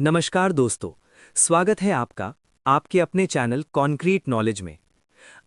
नमस्कार दोस्तों, स्वागत है आपका आपके अपने चैनल कॉन्क्रीट नॉलेज में।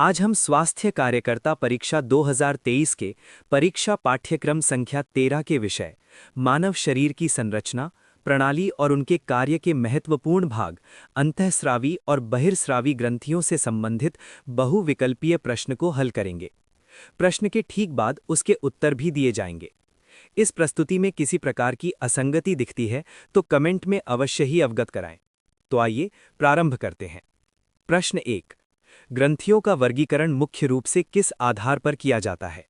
आज हम स्वास्थ्य कार्यकर्ता परीक्षा 2023 के परीक्षा पाठ्यक्रम संख्या 13 के विषय मानव शरीर की संरचना, प्रणाली और उनके कार्य के महत्वपूर्ण भाग अंतःस्रावी और बहिर्स्रावी ग्रंथियों से संबंधित बहुविकल्पीय प्रश्न को हल करेंगे। प्रश्न के ठीक बाद उसके उत्तर भी दिए जाएंगे। इस प्रस्तुति में किसी प्रकार की असंगति दिखती है तो कमेंट में अवश्य ही अवगत कराएं। तो आइए प्रारंभ करते हैं। प्रश्न 1। ग्रंथियों का वर्गीकरण मुख्य रूप से किस आधार पर किया जाता है?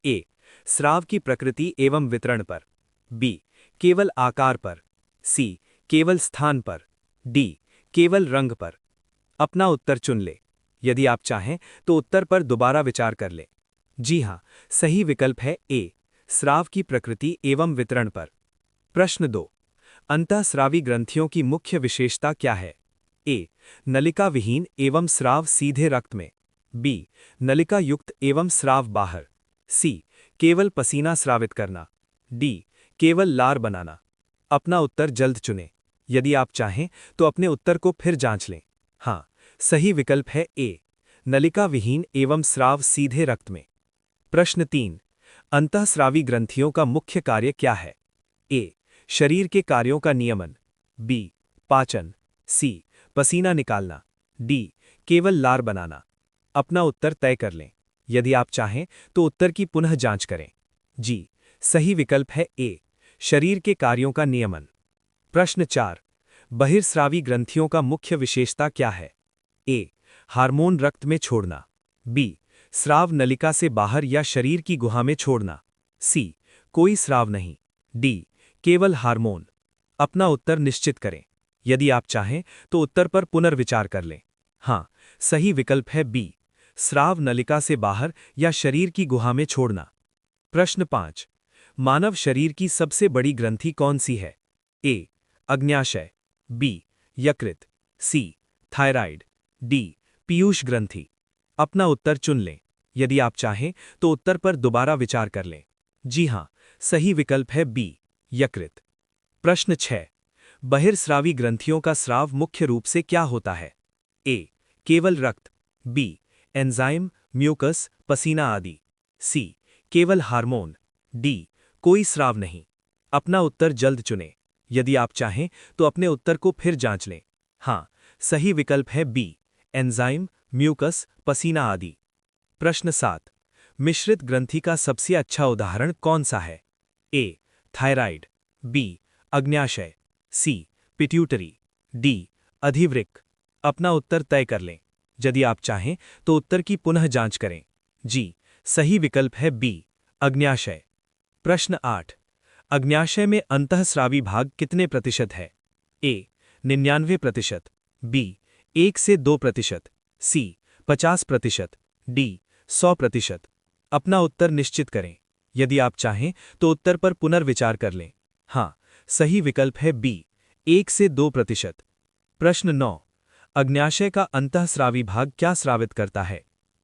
ए, स्राव की प्रकृति एवं वितरण पर। बी, केवल आकार पर। सी, केवल स्थान पर। डी, केवल रंग पर। अपना उत्तर चुन ले। यदि आप चाहें तो उत्तर पर दोबारा विचार कर लें। जी हां, सही विकल्प है ए, स्राव की प्रकृति एवं वितरण पर। प्रश्न 2। अंतःस्रावी ग्रंथियों की मुख्य विशेषता क्या है? ए, नलिका विहीन एवं स्राव सीधे रक्त में। बी, नलिका युक्त एवं स्राव बाहर। सी, केवल पसीना स्रावित करना। डी, केवल लार बनाना। अपना उत्तर जल्द चुनें। यदि आप चाहें तो अपने उत्तर को फिर जांच लें। हां, सही विकल्प है ए, नलिका विहीन एवं स्राव सीधे रक्त में। प्रश्न 3। अंतःस्रावी ग्रंथियों का मुख्य कार्य क्या है? ए, शरीर के कार्यों का नियमन। बी, पाचन। सी, पसीना निकालना। डी, केवल लार बनाना। अपना उत्तर तय कर लें। यदि आप चाहें तो उत्तर की पुनः जांच करें। जी, सही विकल्प है ए, शरीर के कार्यों का नियमन। प्रश्न 4। बहिर्स्रावी ग्रंथियों का मुख्य विशेषता क्या है? ए, हार्मोन रक्त में छोड़ना। बी, स्राव नलिका से बाहर या शरीर की गुहा में छोड़ना। सी, कोई स्राव नहीं। डी, केवल हार्मोन। अपना उत्तर निश्चित करें। यदि आप चाहें तो उत्तर पर पुनर्विचार कर लें। हां, सही विकल्प है बी, स्राव नलिका से बाहर या शरीर की गुहा में छोड़ना। प्रश्न 5। मानव शरीर की सबसे बड़ी ग्रंथि कौन सी है? ए, अग्न्याशय। बी, यकृत। सी, थायराइड। डी, पीयूष ग्रंथि। अपना उत्तर चुन लें। यदि आप चाहें तो उत्तर पर दोबारा विचार कर लें। जी हां, सही विकल्प है बी, यकृत। प्रश्न 6। बहिर्स्रावी ग्रंथियों का स्राव मुख्य रूप से क्या होता है? ए, केवल रक्त। बी, एंजाइम, म्यूकस, पसीना आदि। सी, केवल हार्मोन। डी, कोई स्राव नहीं। अपना उत्तर जल्द चुनें। यदि आप चाहें तो अपने उत्तर को फिर जांच लें। हां, सही विकल्प है बी, एंजाइम, म्यूकस, पसीना आदि। प्रश्न 7। मिश्रित ग्रंथि का सबसे अच्छा उदाहरण कौन सा है? ए, थायराइड। बी, अग्न्याशय। सी, पिट्यूटरी। डी, अधिवृक्क। अपना उत्तर तय कर लें। यदि आप चाहें तो उत्तर की पुनः जांच करें। जी, सही विकल्प है बी, अग्न्याशय। प्रश्न 8। अग्न्याशय में अंतःस्रावी भाग कितने प्रतिशत है? ए, 99%। बी, 1 से 2%। सी, 50%। डी, 100%। अपना उत्तर निश्चित करें। यदि आप चाहें तो उत्तर पर पुनर्विचार कर लें। हां, सही विकल्प है बी, 1 से 2%। प्रश्न 9। अग्न्याशय का अंतःस्रावी भाग क्या स्रावित करता है?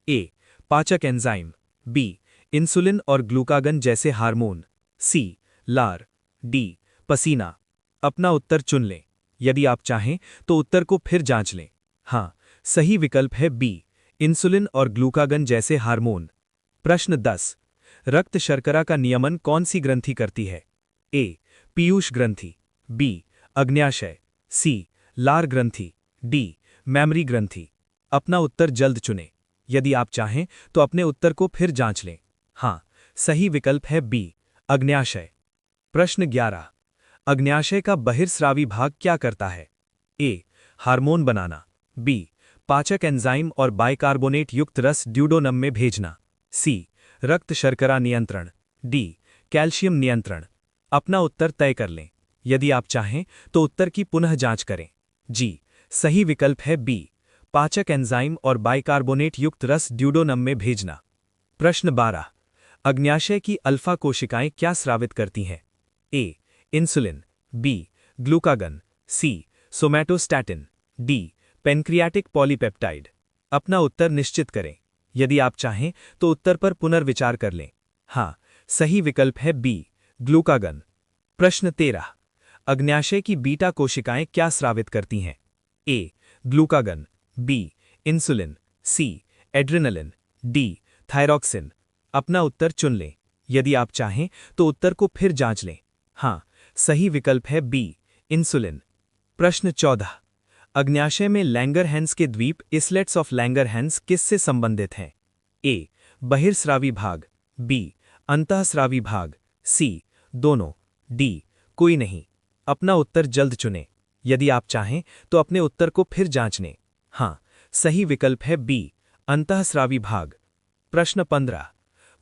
ए, पाचक एंजाइम। बी, इंसुलिन और ग्लूकागन जैसे हार्मोन। सी, लार। डी, पसीना। अपना उत्तर चुन लें। यदि आप चाहें तो उत्तर को फिर जांच लें। हां, सही विकल्प है बी, इंसुलिन और ग्लूकागन जैसे हार्मोन। प्रश्न 10। रक्त शर्करा का नियमन कौन सी ग्रंथि करती है? ए, पीयूष ग्रंथि। बी, अग्न्याशय। सी, लार ग्रंथि। डी, मैमरी ग्रंथि। अपना उत्तर जल्द चुनें। यदि आप चाहें तो अपने उत्तर को फिर जांच लें। हां, सही विकल्प है बी, अग्न्याशय। प्रश्न 11। अग्न्याशय का बहिर्स्रावी भाग क्या करता है? ए, हार्मोन बनाना। बी, पाचक एंजाइम और बाइकार्बोनेट युक्त रस ड्यूडोनम में भेजना। सी, रक्त शर्करा नियंत्रण। डी, कैल्शियम नियंत्रण। अपना उत्तर तय कर लें। यदि आप चाहें तो उत्तर की पुनः जांच करें। जी, सही विकल्प है बी, पाचक एंजाइम और बाइकार्बोनेट युक्त रस ड्यूडोनम में भेजना। प्रश्न 12। अग्न्याशय की अल्फा कोशिकाएं क्या स्रावित करती हैं? A, insulin. B, glucagon. C, somatostatin. D, pancreatic polypeptide. अपना उत्तर निश्चित करें। यदि आप चाहें तो उत्तर पर पुनर्विचार कर लें। हां, सही विकल्प है बी, ग्लूकागन। प्रश्न 13। अग्न्याशय की बीटा कोशिकाएं क्या स्रावित करती हैं? A. Glucagon, B. Insulin, C. Adrenaline, D. Thyroxine. अपना उत्तर चुन लें। यदि आप चाहें तो उत्तर को फिर जांच लें। हाँ, सही विकल्प है बी. इंसुलिन। प्रश्न 14। अग्न्याशय में लैंगरहैंस के द्वीप इसलेट्स ऑफ लैंगरहैंस किससे संबंधित हैं? ए. बहिर्स्रावी भाग, बी. अंतःस्रावी भाग, सी. दोनों, डी. कोई नहीं। अपना उत्तर जल्द चुनें। यदि आप चाहें तो अपने उत्तर को फिर जांच लें। हाँ, सही विकल्प है बी. अंतःस्रावी भाग। प्रश्न 15।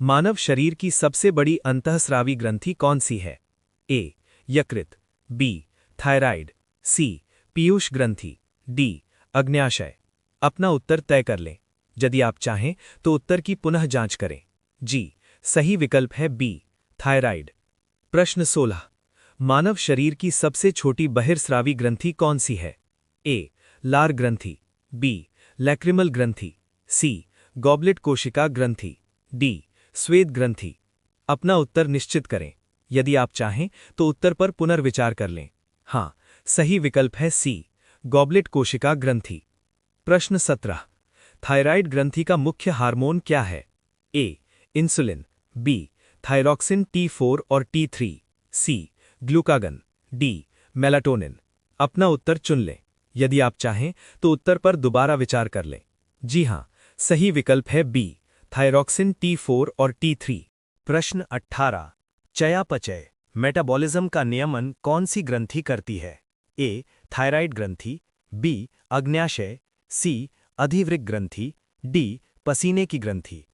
मानव शरीर की सबसे बड़ी अंतःस्रावी ग्रंथि कौन सी है? ए. यकृत, बी. थायराइड, सी. पीयूष ग्रंथि, डी. अग्न्याशय। अपना उत्तर तय कर लें। यदि आप चाहें तो उत्तर की पुनः जांच करें। जी, सही विकल्प है बी. थायराइड। प्रश्न 16। मानव शरीर की सबसे छोटी बहिर्स्रावी ग्रंथि कौन सी है? ए. लार ग्रंथि, बी. लैक्रिमल ग्रंथि, सी. गॉबलेट कोशिका ग्रंथि, डी. स्वेद ग्रंथि। अपना उत्तर निश्चित करें। यदि आप चाहें तो उत्तर पर पुनर्विचार कर लें। हाँ, सही विकल्प है सी. गॉबलेट कोशिका ग्रंथि। प्रश्न 17। थायराइड ग्रंथि का मुख्य हार्मोन क्या है? ए. Insulin, B. थायरॉक्सिन T4 और T3, सी. Glucagon, D. मेलाटोनिन। अपना उत्तर चुन लें। यदि आप चाहें तो उत्तर पर दोबारा विचार कर लें। जी हां, सही विकल्प है बी. थायरॉक्सिन T4 और T3। प्रश्न 18। चयापचय मेटाबॉलिज्म का नियमन कौन सी ग्रंथि करती है? ए. थायराइड ग्रंथि, बी. अग्न्याशय, सी. अधिवृक्क ग्रंथि, डी. पसीने की ग्रंथि।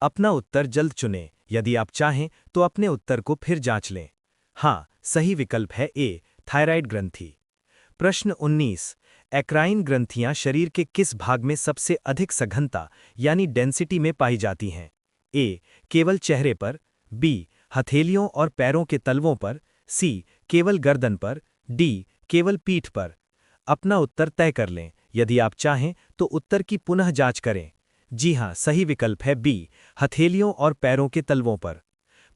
अपना उत्तर जल्द चुनें। यदि आप चाहें तो अपने उत्तर को फिर जांच लें। हाँ, सही विकल्प है ए. थायराइड ग्रंथि। प्रश्न 19। एक्राइन ग्रंथियां शरीर के किस भाग में सबसे अधिक सघनता यानी डेंसिटी में पाई जाती हैं? ए. केवल चेहरे पर, बी. हथेलियों और पैरों के तलवों पर, सी. केवल गर्दन पर, डी. केवल पीठ पर। अपना उत्तर तय कर लें। यदि आप चाहें तो उत्तर की पुनः जांच करें। जी हां, सही विकल्प है बी. हथेलियों और पैरों के तलवों पर।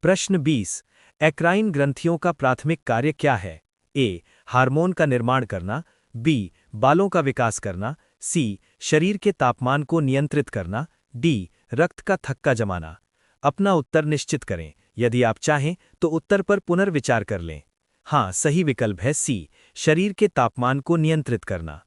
प्रश्न 20। एक्राइन ग्रंथियों का प्राथमिक कार्य क्या है? ए. हार्मोन का निर्माण करना, बी. बालों का विकास करना, सी. शरीर के तापमान को नियंत्रित करना, डी. रक्त का थक्का जमाना। अपना उत्तर निश्चित करें। यदि आप चाहें तो उत्तर पर पुनर्विचार कर लें। हाँ, सही विकल्प है सी. शरीर के तापमान को नियंत्रित करना।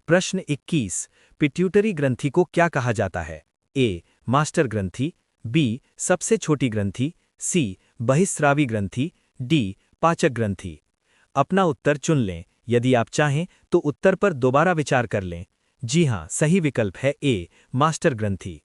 प्रश्न 21। पिट्यूटरी ग्रंथि को क्या कहा जाता है? ए. मास्टर ग्रंथि, बी. सबसे छोटी ग्रंथि, सी. बहिस्रावी ग्रंथि, डी. पाचक ग्रंथि। अपना उत्तर चुन लें। यदि आप चाहें तो उत्तर पर दोबारा विचार कर लें। जी हां, सही विकल्प है ए. मास्टर ग्रंथि।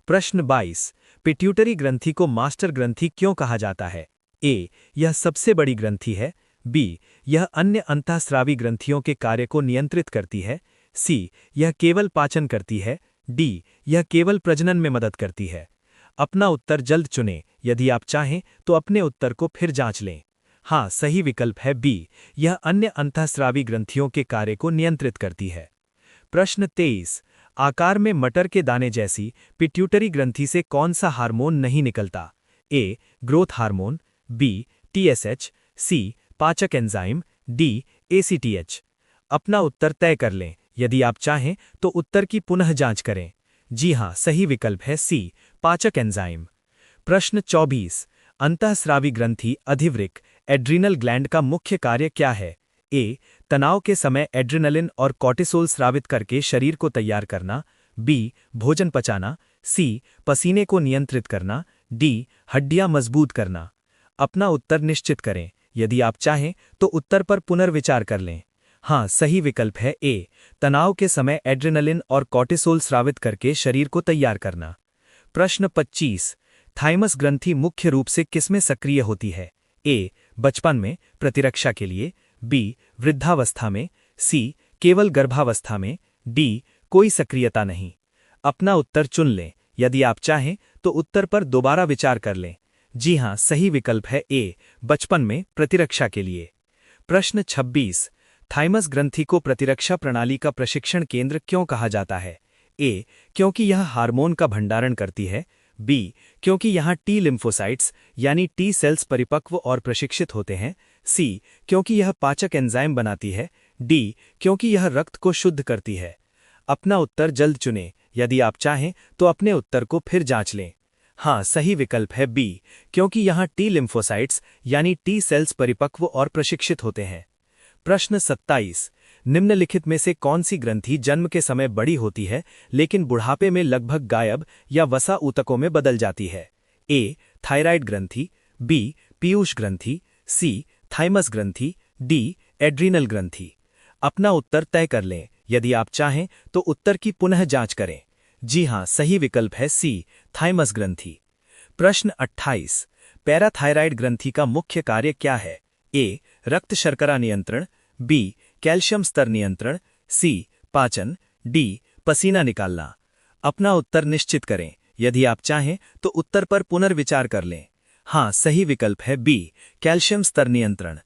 प्रश्न 22। पिट्यूटरी ग्रंथि को मास्टर ग्रंथि क्यों कहा जाता है? ए. यह सबसे बड़ी ग्रंथि है, बी. यह अन्य अंतःस्रावी ग्रंथियों के कार्य को नियंत्रित करती है, सी. यह केवल पाचन करती है, डी. यह केवल प्रजनन में मदद करती है। अपना उत्तर जल्द चुनें। यदि आप चाहें तो अपने उत्तर को फिर जांच लें। हाँ, सही विकल्प है बी. यह अन्य अंतःस्रावी ग्रंथियों के कार्य को नियंत्रित करती है। प्रश्न 23। आकार में मटर के दाने जैसी पिट्यूटरी ग्रंथि से कौन सा हार्मोन नहीं निकलता? A. Growth hormone, B. TSH, C. पाचक एंजाइम, डी. ACTH। अपना उत्तर तय कर लें। यदि आप चाहें तो उत्तर की पुनः जांच करें। जी हां, सही विकल्प है सी. पाचक एंजाइम। प्रश्न 24। अंतःस्रावी ग्रंथि अधिवृक्क एड्रीनल ग्लैंड का मुख्य कार्य क्या है? ए. तनाव के समय एड्रेनलिन और कॉर्टिसोल स्रावित करके शरीर को तैयार करना, बी. भोजन पचाना, सी. पसीने को नियंत्रित करना, डी. हड्डियां मजबूत करना। अपना उत्तर निश्चित करें। यदि आप चाहें तो उत्तर पर पुनर्विचार कर लें। हाँ, सही विकल्प है ए. तनाव के समय एड्रेनलिन और कॉर्टिसोल स्रावित करके शरीर को तैयार करना। प्रश्न 25। थाइमस ग्रंथि मुख्य रूप से किसमें सक्रिय होती है? ए. बचपन में प्रतिरक्षा के लिए, बी. वृद्धावस्था में, सी. केवल गर्भावस्था में, डी. कोई सक्रियता नहीं। अपना उत्तर चुन लें। यदि आप चाहें तो उत्तर पर दोबारा विचार कर लें। जी हां, सही विकल्प है ए. बचपन में प्रतिरक्षा के लिए। प्रश्न 26। थाइमस ग्रंथि को प्रतिरक्षा प्रणाली का प्रशिक्षण केंद्र क्यों कहा जाता है? ए. क्योंकि यह हार्मोन का भंडारण करती है, बी. क्योंकि यहां टी लिम्फोसाइट्स यानी टी सेल्स परिपक्व और प्रशिक्षित होते हैं, सी क्योंकि यह पाचक एंजाइम बनाती है, डी क्योंकि यह रक्त को शुद्ध करती है। अपना उत्तर जल्द चुनें। यदि आप चाहें तो अपने उत्तर को फिर जांच लें। हाँ, सही विकल्प है बी, क्योंकि यहाँ टी लिम्फोसाइट्स यानी टी सेल्स परिपक्व और प्रशिक्षित होते हैं। प्रश्न 27। निम्नलिखित में से कौन सी ग्रंथि जन्म के समय बड़ी होती है लेकिन बुढ़ापे में लगभग गायब या वसा ऊतकों में बदल जाती है? ए थायराइड ग्रंथि, बी पीयूष ग्रंथि, सी थाइमस ग्रंथि, डी एड्रीनल ग्रंथि। अपना उत्तर तय कर लें। यदि आप चाहें तो उत्तर की पुनः जांच करें। जी हां, सही विकल्प है सी थाइमस ग्रंथि। प्रश्न 28। पैराथायराइड ग्रंथि का मुख्य कार्य क्या है? ए रक्त शर्करा नियंत्रण, बी कैल्शियम स्तर नियंत्रण, सी पाचन, डी पसीना निकालना। अपना उत्तर निश्चित करें। यदि आप चाहें तो उत्तर पर पुनर्विचार कर लें। हाँ, सही विकल्प है बी कैल्शियम स्तर नियंत्रण।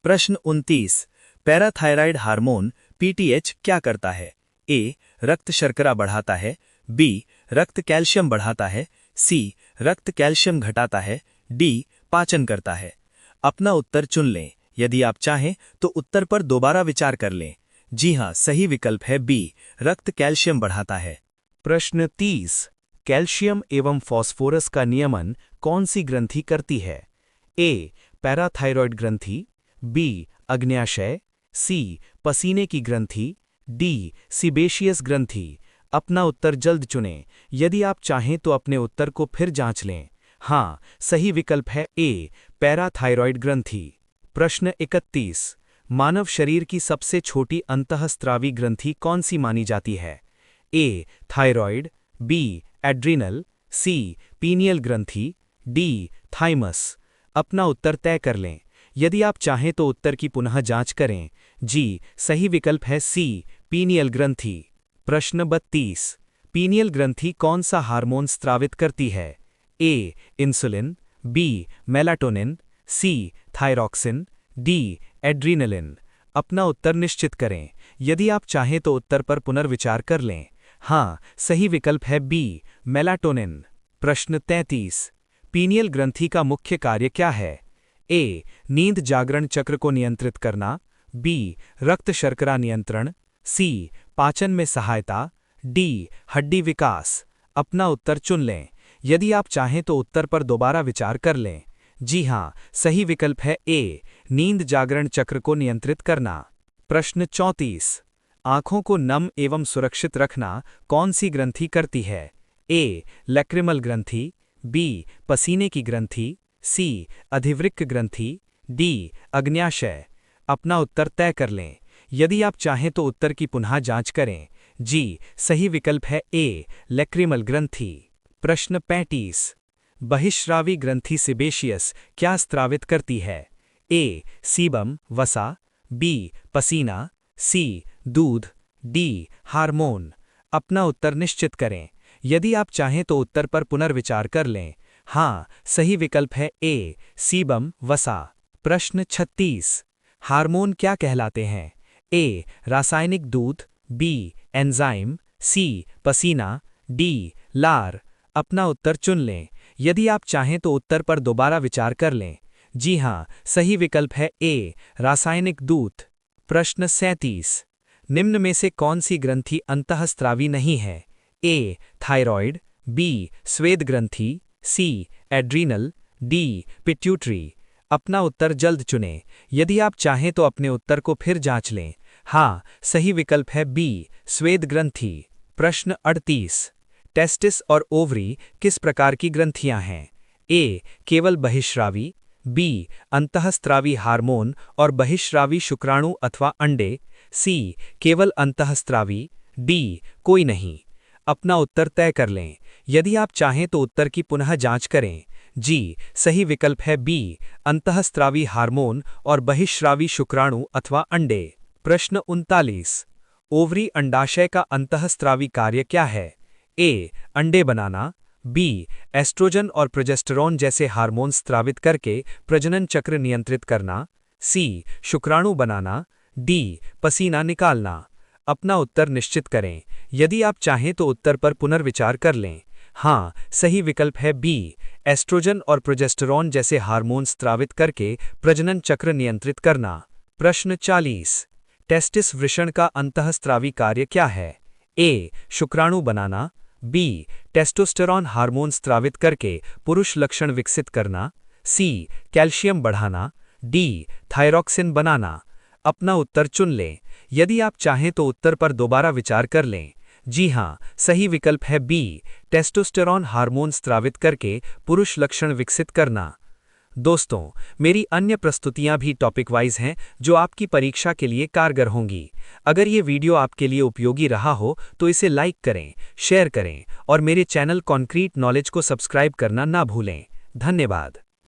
प्रश्न 29। पैराथायराइड हार्मोन पीटीएच क्या करता है? ए रक्त शर्करा बढ़ाता है, बी रक्त कैल्शियम बढ़ाता है, सी रक्त कैल्शियम घटाता है, डी पाचन करता है। अपना उत्तर चुन लें। यदि आप चाहें तो उत्तर पर दोबारा विचार कर लें। जी हां, सही विकल्प है बी रक्त कैल्शियम बढ़ाता है। प्रश्न 30। कैल्शियम एवं फास्फोरस का नियमन कौन सी ग्रंथि करती है? ए पैराथायरॉयड ग्रंथि, बी अग्न्याशय, सी पसीने की ग्रंथि, डी सीबेशियस ग्रंथि। अपना उत्तर जल्द चुनें। यदि आप चाहें तो अपने उत्तर को फिर जांच लें। हाँ, सही विकल्प है ए पैराथायरॉयड ग्रंथि। प्रश्न 31। मानव शरीर की सबसे छोटी अंतःस्त्रावी ग्रंथि कौन सी मानी जाती है? ए थायरॉयड, बी एड्रीनल, सी पीनियल ग्रंथि, डी थाइमस। अपना उत्तर तय कर लें। यदि आप चाहें तो उत्तर की पुनः जांच करें। जी, सही विकल्प है सी पीनियल ग्रंथि। प्रश्न 32। पीनियल ग्रंथि कौन सा हार्मोन स्रावित करती है? ए इंसुलिन, बी मेलाटोनिन, सी थायरॉक्सिन, डी एड्रीनलिन। अपना उत्तर निश्चित करें। यदि आप चाहें तो उत्तर पर पुनर्विचार कर लें। हाँ, सही विकल्प है बी मेलाटोनिन। प्रश्न 33। पीनियल ग्रंथि का मुख्य कार्य क्या है? ए नींद जागरण चक्र को नियंत्रित करना, बी रक्त शर्करा नियंत्रण, सी पाचन में सहायता, डी हड्डी विकास। अपना उत्तर चुन लें। यदि आप चाहें तो उत्तर पर दोबारा विचार कर लें। जी हां, सही विकल्प है ए नींद जागरण चक्र को नियंत्रित करना। प्रश्न 34। आंखों को नम एवं सुरक्षित रखना कौन सी ग्रंथि करती है? ए लैक्रिमल ग्रंथि, बी पसीने की ग्रंथि, सी अधिवृक्क ग्रंथि, डी अग्न्याशय। अपना उत्तर तय कर लें। यदि आप चाहें तो उत्तर की पुनः जांच करें। जी, सही विकल्प है ए लैक्रिमल ग्रंथि। प्रश्न 35। बहिश्रावी ग्रंथि सीबेशियस क्या स्रावित करती है? ए सीबम वसा, बी पसीना, सी दूध, डी हार्मोन। अपना उत्तर निश्चित करें। यदि आप चाहें तो उत्तर पर पुनर्विचार कर लें। हाँ, सही विकल्प है ए सीबम वसा। प्रश्न 36। हार्मोन क्या कहलाते हैं? ए रासायनिक दूध, बी एंजाइम, सी पसीना, डी लार। अपना उत्तर चुन लें। यदि आप चाहें तो उत्तर पर दोबारा विचार कर लें। जी हां, सही विकल्प है ए रासायनिक दूध। प्रश्न 37। निम्न में से कौन सी ग्रंथि अंतःस्रावी नहीं है? ए थायरॉयड, बी स्वेद ग्रंथि, सी एड्रीनल, डी पिट्यूटरी। अपना उत्तर जल्द चुनें। यदि आप चाहें तो अपने उत्तर को फिर जांच लें। हाँ, सही विकल्प है बी स्वेद ग्रंथि। प्रश्न 38। टेस्टिस और ओवरी किस प्रकार की ग्रंथियां हैं? ए केवल बहिश्रावी, बी अंतःस्रावी हार्मोन और बहिश्रावी शुक्राणु अथवा अंडे, सी केवल अंतःस्रावी, डी कोई नहीं। अपना उत्तर तय कर लें। यदि आप चाहें तो उत्तर की पुनः जांच करें। जी, सही विकल्प है बी अंतःस्रावी हार्मोन और बहिश्रावी शुक्राणु अथवा अंडे। प्रश्न 39। ओवरी अंडाशय का अंतःस्रावी कार्य क्या है? ए अंडे बनाना, बी एस्ट्रोजन और प्रोजेस्टेरॉन जैसे हार्मोन स्रावित करके प्रजनन चक्र नियंत्रित करना, सी शुक्राणु बनाना, डी पसीना निकालना। अपना उत्तर निश्चित करें। यदि आप चाहें तो उत्तर पर पुनर्विचार कर लें। हाँ, सही विकल्प है बी। एस्ट्रोजन और प्रोजेस्टेरॉन जैसे हार्मोन स्रावित करके प्रजनन चक्र नियंत्रित करना। प्रश्न 40। टेस्टिस वृषण का अंतःस्रावी कार्य क्या है? ए। शुक्राणु बनाना। बी। टेस्टोस्टेरॉन हार्मोन स्रावित करके पुरुष लक्षण विकसित करना। सी। कैल्शियम बढ़ाना। डी। थायरॉक्सिन बनाना। अपना उत्तर चुन लें। यदि आप चाहें तो उत्तर पर दोबारा विचार कर लें। जी हाँ, सही विकल्प है बी। टेस्टोस्टेरॉन हार्मोन स्रावित करके पुरुष लक्षण विकसित करना। दोस्तों, मेरी अन्य प्रस्तुतियां भी टॉपिक वाइज हैं जो आपकी परीक्षा के लिए कारगर होंगी। अगर ये वीडियो आपके लिए उपयोगी रहा हो तो इसे लाइक करें, शेयर करें और मेरे चैनल कॉन्क्रीट नॉलेज को सब्सक्राइब करना ना भूलें। धन्यवाद।